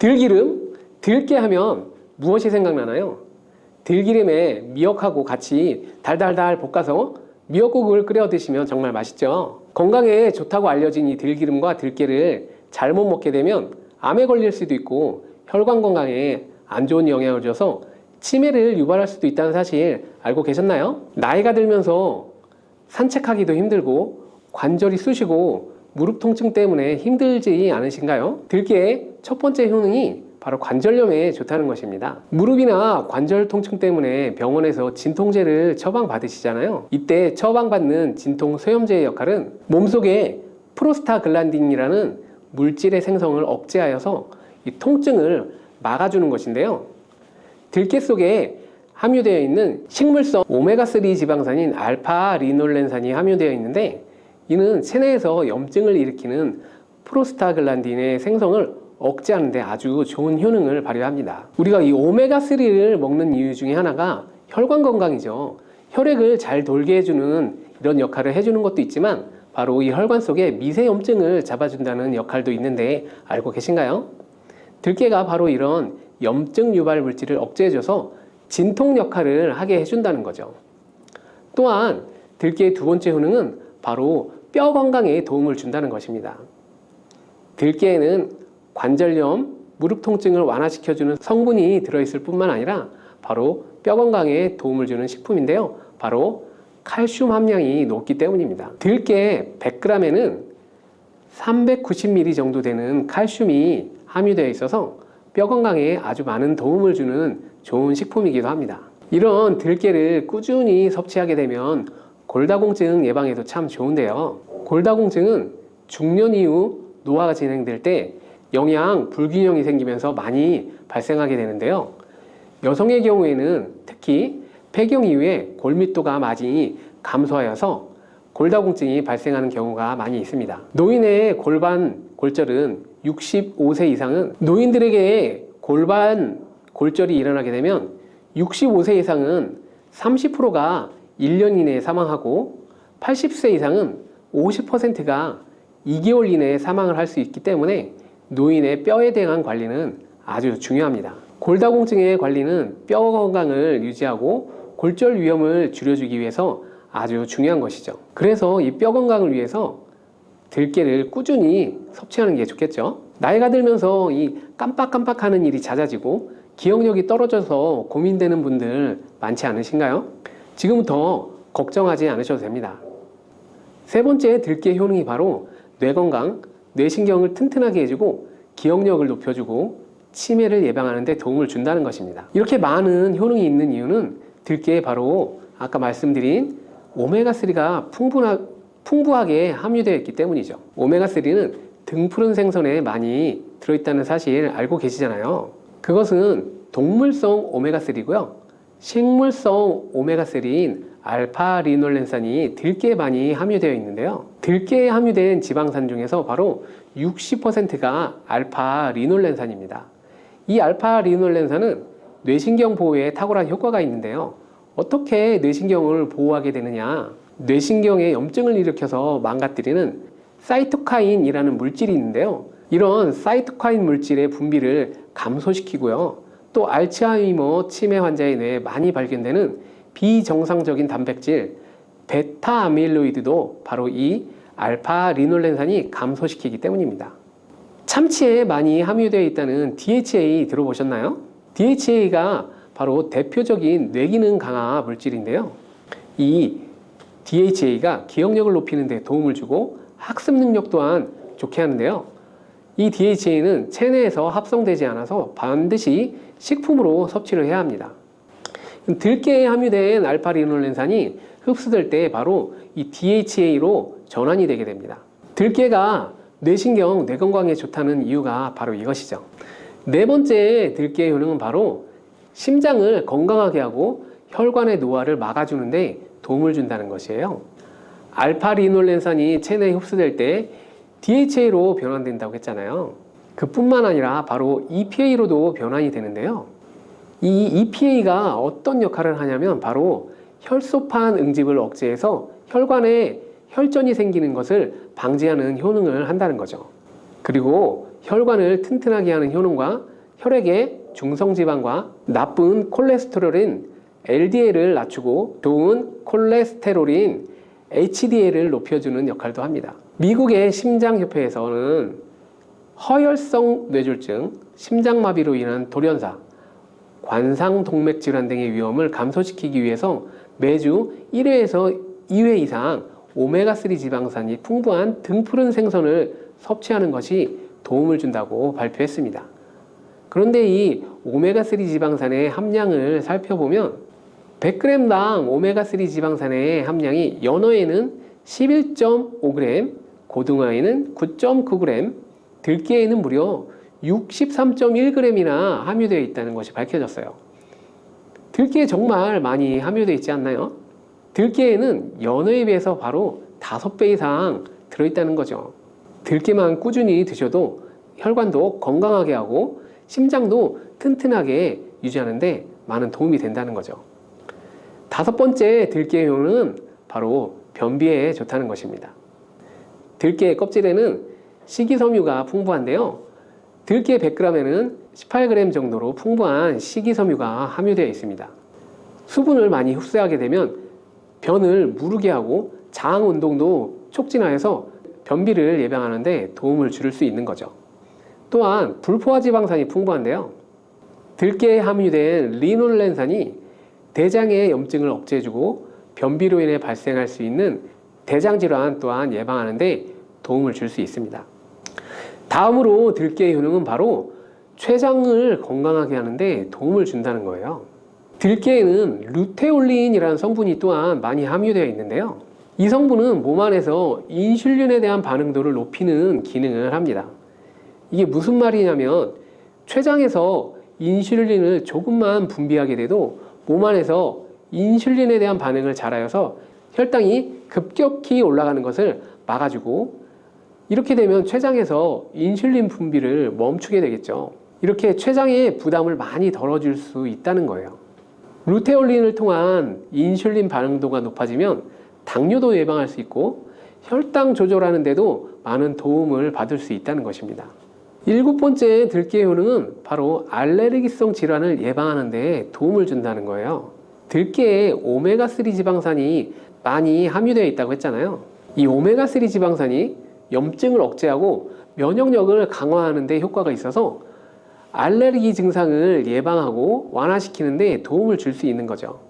들기름, 들깨 하면 무엇이 생각나나요? 들기름에 미역하고 같이 달달달 볶아서 미역국을 끓여 드시면 정말 맛있죠. 건강에 좋다고 알려진 이 들기름과 들깨를 잘못 먹게 되면 암에 걸릴 수도 있고 혈관 건강에 안 좋은 영향을 줘서 치매를 유발할 수도 있다는 사실 알고 계셨나요? 나이가 들면서 산책하기도 힘들고 관절이 쑤시고 무릎 통증 때문에 힘들지 않으신가요? 들깨의 첫 번째 효능이 바로 관절염에 좋다는 것입니다. 무릎이나 관절 통증 때문에 병원에서 진통제를 처방받으시잖아요. 이때 처방받는 진통 소염제의 역할은 몸속에 프로스타글란딘이라는 물질의 생성을 억제하여서 이 통증을 막아주는 것인데요. 들깨 속에 함유되어 있는 식물성 오메가3 지방산인 알파리놀렌산이 함유되어 있는데, 이는 체내에서 염증을 일으키는 프로스타글란딘의 생성을 억제하는 데 아주 좋은 효능을 발휘합니다. 우리가 이 오메가3를 먹는 이유 중에 하나가 혈관 건강이죠. 혈액을 잘 돌게 해주는 이런 역할을 해주는 것도 있지만 바로 이 혈관 속에 미세 염증을 잡아준다는 역할도 있는데 알고 계신가요? 들깨가 바로 이런 염증 유발 물질을 억제해줘서 진통 역할을 하게 해준다는 거죠. 또한 들깨의 두 번째 효능은 바로 뼈 건강에 도움을 준다는 것입니다. 들깨에는 관절염, 무릎 통증을 완화시켜주는 성분이 들어있을 뿐만 아니라 바로 뼈 건강에 도움을 주는 식품인데요. 바로 칼슘 함량이 높기 때문입니다. 들깨 100g에는 390mg 정도 되는 칼슘이 함유되어 있어서 뼈 건강에 아주 많은 도움을 주는 좋은 식품이기도 합니다. 이런 들깨를 꾸준히 섭취하게 되면 골다공증 예방에도 참 좋은데요. 골다공증은 중년 이후 노화가 진행될 때 영양 불균형이 생기면서 많이 발생하게 되는데요. 여성의 경우에는 특히 폐경 이후에 골밀도가 많이 감소하여서 골다공증이 발생하는 경우가 많이 있습니다. 노인의 골반 골절은 65세 이상은, 노인들에게 골반 골절이 일어나게 되면 65세 이상은 30%가 1년 이내에 사망하고 80세 이상은 50%가 2개월 이내에 사망을 할 수 있기 때문에 노인의 뼈에 대한 관리는 아주 중요합니다. 골다공증의 관리는 뼈 건강을 유지하고 골절 위험을 줄여주기 위해서 아주 중요한 것이죠. 그래서 이 뼈 건강을 위해서 들깨를 꾸준히 섭취하는 게 좋겠죠. 나이가 들면서 이 깜빡깜빡하는 일이 잦아지고 기억력이 떨어져서 고민되는 분들 많지 않으신가요? 지금부터 걱정하지 않으셔도 됩니다. 세 번째 들깨 효능이 바로 뇌 건강, 뇌신경을 튼튼하게 해주고 기억력을 높여주고 치매를 예방하는 데 도움을 준다는 것입니다. 이렇게 많은 효능이 있는 이유는 들깨에 바로 아까 말씀드린 오메가3가 풍부하게 함유되어 있기 때문이죠. 오메가3는 등푸른 생선에 많이 들어있다는 사실 알고 계시잖아요. 그것은 동물성 오메가3고요. 식물성 오메가3인 알파리놀렌산이 들깨에 많이 함유되어 있는데요. 들깨에 함유된 지방산 중에서 바로 60%가 알파리놀렌산입니다. 이 알파리놀렌산은 뇌신경 보호에 탁월한 효과가 있는데요. 어떻게 뇌신경을 보호하게 되느냐? 뇌신경에 염증을 일으켜서 망가뜨리는 사이토카인이라는 물질이 있는데요. 이런 사이토카인 물질의 분비를 감소시키고요. 또 알츠하이머 치매 환자의 뇌에 많이 발견되는 비정상적인 단백질 베타 아밀로이드도 바로 이 알파리놀렌산이 감소시키기 때문입니다. 참치에 많이 함유되어 있다는 DHA 들어보셨나요? DHA가 바로 대표적인 뇌기능 강화 물질인데요. 이 DHA가 기억력을 높이는 데 도움을 주고 학습 능력 또한 좋게 하는데요. 이 DHA는 체내에서 합성되지 않아서 반드시 식품으로 섭취를 해야 합니다. 들깨에 함유된 알파리놀렌산이 흡수될 때 바로 이 DHA로 전환이 되게 됩니다. 들깨가 뇌신경, 뇌건강에 좋다는 이유가 바로 이것이죠. 네 번째 들깨의 효능은 바로 심장을 건강하게 하고 혈관의 노화를 막아주는데 도움을 준다는 것이에요. 알파리놀렌산이 체내에 흡수될 때 DHA로 변환된다고 했잖아요. 그뿐만 아니라 바로 EPA로도 변환이 되는데요. 이 EPA가 어떤 역할을 하냐면 바로 혈소판 응집을 억제해서 혈관에 혈전이 생기는 것을 방지하는 효능을 한다는 거죠. 그리고 혈관을 튼튼하게 하는 효능과 혈액의 중성지방과 나쁜 콜레스테롤인 LDL을 낮추고 좋은 콜레스테롤인 HDL을 높여주는 역할도 합니다. 미국의 심장협회에서는 허혈성 뇌졸중, 심장마비로 인한 돌연사, 관상동맥질환 등의 위험을 감소시키기 위해서 매주 1회에서 2회 이상 오메가3 지방산이 풍부한 등푸른 생선을 섭취하는 것이 도움을 준다고 발표했습니다. 그런데 이 오메가3 지방산의 함량을 살펴보면 100g당 오메가3 지방산의 함량이 연어에는 11.5g, 고등어에는 9.9g, 들깨에는 무려 63.1g이나 함유되어 있다는 것이 밝혀졌어요. 들깨에 정말 많이 함유되어 있지 않나요? 들깨에는 연어에 비해서 바로 5배 이상 들어있다는 거죠. 들깨만 꾸준히 드셔도 혈관도 건강하게 하고 심장도 튼튼하게 유지하는데 많은 도움이 된다는 거죠. 5번째 들깨의 효능은 바로 변비에 좋다는 것입니다. 들깨의 껍질에는 식이섬유가 풍부한데요. 들깨 100g에는 18g 정도로 풍부한 식이섬유가 함유되어 있습니다. 수분을 많이 흡수하게 되면 변을 무르게 하고 장 운동도 촉진하여서 변비를 예방하는 데 도움을 줄 수 있는 거죠. 또한 불포화 지방산이 풍부한데요. 들깨에 함유된 리놀렌산이 대장의 염증을 억제해주고 변비로 인해 발생할 수 있는 대장질환 또한 예방하는 데 도움을 줄 수 있습니다. 다음으로 들깨의 효능은 바로 췌장을 건강하게 하는데 도움을 준다는 거예요. 들깨에는 루테올린이라는 성분이 또한 많이 함유되어 있는데요. 이 성분은 몸 안에서 인슐린에 대한 반응도를 높이는 기능을 합니다. 이게 무슨 말이냐면 췌장에서 인슐린을 조금만 분비하게 돼도 몸 안에서 인슐린에 대한 반응을 잘하여서 혈당이 급격히 올라가는 것을 막아주고, 이렇게 되면 췌장에서 인슐린 분비를 멈추게 되겠죠. 이렇게 췌장의 부담을 많이 덜어줄 수 있다는 거예요. 루테올린을 통한 인슐린 반응도가 높아지면 당뇨도 예방할 수 있고 혈당 조절하는 데도 많은 도움을 받을 수 있다는 것입니다. 7번째 들깨의 효능은 바로 알레르기성 질환을 예방하는 데 도움을 준다는 거예요. 들깨에 오메가3 지방산이 많이 함유되어 있다고 했잖아요. 이 오메가3 지방산이 염증을 억제하고 면역력을 강화하는 데 효과가 있어서 알레르기 증상을 예방하고 완화시키는 데 도움을 줄 수 있는 거죠.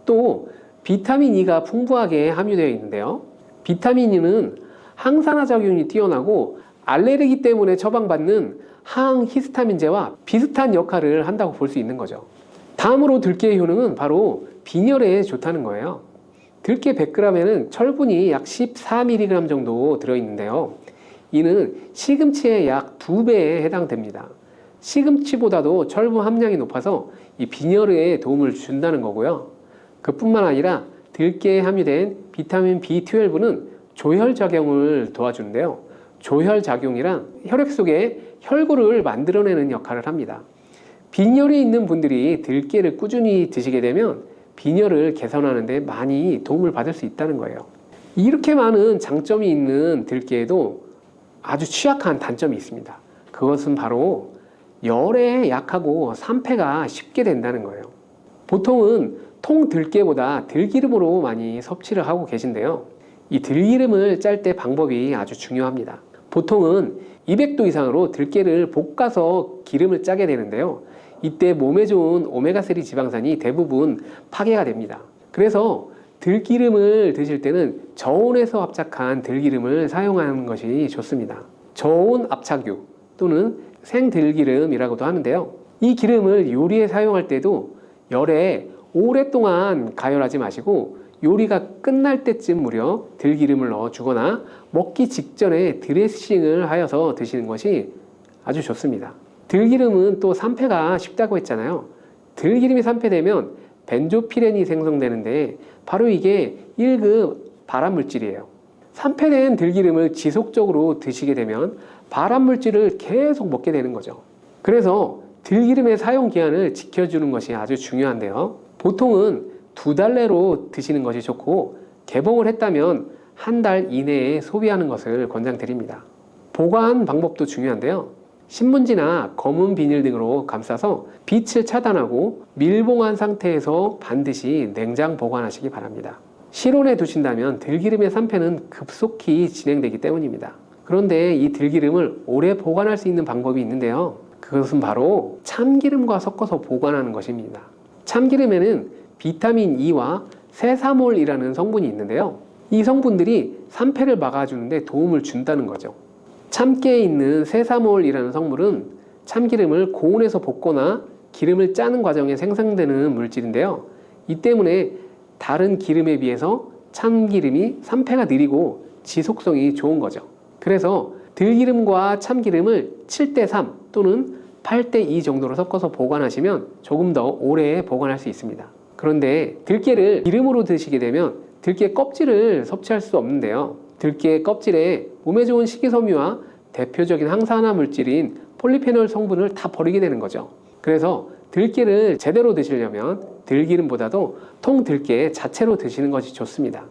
또 비타민 E가 풍부하게 함유되어 있는데요. 비타민 E는 항산화 작용이 뛰어나고 알레르기 때문에 처방받는 항히스타민제와 비슷한 역할을 한다고 볼 수 있는 거죠. 다음으로 들깨의 효능은 바로 빈혈에 좋다는 거예요. 들깨 100g에는 철분이 약 14mg 정도 들어있는데요. 이는 시금치의 약 2배에 해당됩니다. 시금치보다도 철분 함량이 높아서 이 빈혈에 도움을 준다는 거고요. 그뿐만 아니라 들깨에 함유된 비타민 B12는 조혈작용을 도와주는데요. 조혈작용이란 혈액 속에 혈구를 만들어내는 역할을 합니다. 빈혈이 있는 분들이 들깨를 꾸준히 드시게 되면 빈혈을 개선하는 데 많이 도움을 받을 수 있다는 거예요. 이렇게 많은 장점이 있는 들깨에도 아주 취약한 단점이 있습니다. 그것은 바로 열에 약하고 산패가 쉽게 된다는 거예요. 보통은 통 들깨보다 들기름으로 많이 섭취를 하고 계신데요. 이 들기름을 짤 때 방법이 아주 중요합니다. 보통은 200도 이상으로 들깨를 볶아서 기름을 짜게 되는데요. 이때 몸에 좋은 오메가3 지방산이 대부분 파괴가 됩니다. 그래서 들기름을 드실 때는 저온에서 압착한 들기름을 사용하는 것이 좋습니다. 저온 압착유 또는 생들기름이라고도 하는데요. 이 기름을 요리에 사용할 때도 열에 오랫동안 가열하지 마시고 요리가 끝날 때쯤 무려 들기름을 넣어 주거나 먹기 직전에 드레싱을 하여서 드시는 것이 아주 좋습니다. 들기름은 또 산패가 쉽다고 했잖아요. 들기름이 산패되면 벤조피렌이 생성되는데 바로 이게 1급 발암물질이에요. 산패된 들기름을 지속적으로 드시게 되면 발암물질을 계속 먹게 되는 거죠. 그래서 들기름의 사용 기한을 지켜주는 것이 아주 중요한데요. 보통은 2달 내로 드시는 것이 좋고 개봉을 했다면 1달 이내에 소비하는 것을 권장드립니다. 보관 방법도 중요한데요. 신문지나 검은 비닐 등으로 감싸서 빛을 차단하고 밀봉한 상태에서 반드시 냉장 보관하시기 바랍니다. 실온에 두신다면 들기름의 산패는 급속히 진행되기 때문입니다. 그런데 이 들기름을 오래 보관할 수 있는 방법이 있는데요. 그것은 바로 참기름과 섞어서 보관하는 것입니다. 참기름에는 비타민 E와 세사몰이라는 성분이 있는데요. 이 성분들이 산패를 막아주는데 도움을 준다는 거죠. 참깨에 있는 세사몰이라는 성분은 참기름을 고온에서 볶거나 기름을 짜는 과정에 생성되는 물질인데요. 이 때문에 다른 기름에 비해서 참기름이 산패가 느리고 지속성이 좋은 거죠. 그래서 들기름과 참기름을 7:3 또는 8:2 정도로 섞어서 보관하시면 조금 더 오래 보관할 수 있습니다. 그런데 들깨를 기름으로 드시게 되면 들깨 껍질을 섭취할 수 없는데요. 들깨 껍질에 몸에 좋은 식이섬유와 대표적인 항산화 물질인 폴리페놀 성분을 다 버리게 되는 거죠. 그래서 들깨를 제대로 드시려면 들기름보다도 통들깨 자체로 드시는 것이 좋습니다.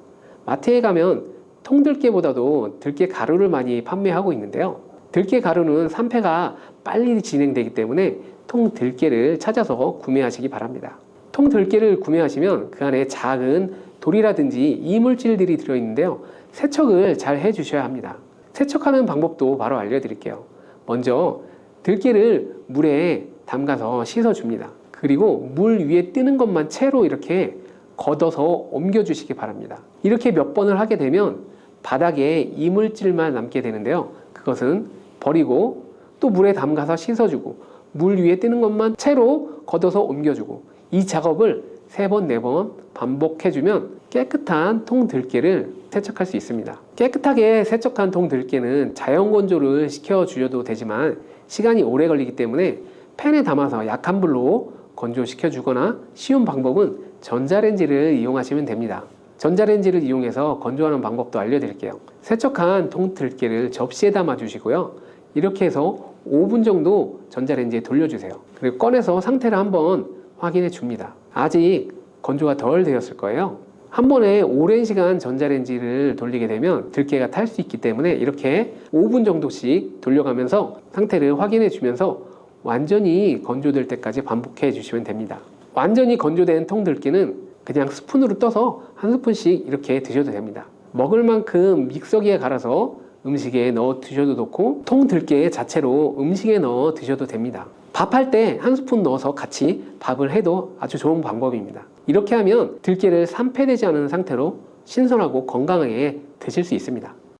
마트에 가면 통들깨보다도 들깨 가루를 많이 판매하고 있는데요. 들깨 가루는 산패가 빨리 진행되기 때문에 통들깨를 찾아서 구매하시기 바랍니다. 통들깨를 구매하시면 그 안에 작은 돌이라든지 이물질들이 들어있는데요. 세척을 잘 해주셔야 합니다. 세척하는 방법도 바로 알려드릴게요. 먼저 들깨를 물에 담가서 씻어줍니다. 그리고 물 위에 뜨는 것만 채로 이렇게 걷어서 옮겨주시기 바랍니다. 이렇게 몇 번을 하게 되면 바닥에 이물질만 남게 되는데요. 그것은 버리고 또 물에 담가서 씻어주고 물 위에 뜨는 것만 채로 걷어서 옮겨주고 이 작업을 3번, 4번 반복해주면 깨끗한 통들깨를 세척할 수 있습니다. 깨끗하게 세척한 통들깨는 자연 건조를 시켜주셔도 되지만 시간이 오래 걸리기 때문에 팬에 담아서 약한 불로 건조시켜주거나 쉬운 방법은 전자레인지를 이용하시면 됩니다. 전자레인지를 이용해서 건조하는 방법도 알려드릴게요. 세척한 통들깨를 접시에 담아 주시고요. 이렇게 해서 5분 정도 전자레인지에 돌려주세요. 그리고 꺼내서 상태를 한번 확인해 줍니다. 아직 건조가 덜 되었을 거예요. 한 번에 오랜 시간 전자레인지를 돌리게 되면 들깨가 탈 수 있기 때문에 이렇게 5분 정도씩 돌려가면서 상태를 확인해 주면서 완전히 건조될 때까지 반복해 주시면 됩니다. 완전히 건조된 통들깨는 그냥 스푼으로 떠서 한 스푼씩 이렇게 드셔도 됩니다. 먹을 만큼 믹서기에 갈아서 음식에 넣어 드셔도 좋고 통들깨 자체로 음식에 넣어 드셔도 됩니다. 밥할 때 한 스푼 넣어서 같이 밥을 해도 아주 좋은 방법입니다. 이렇게 하면 들깨를 산패되지 않은 상태로 신선하고 건강하게 드실 수 있습니다.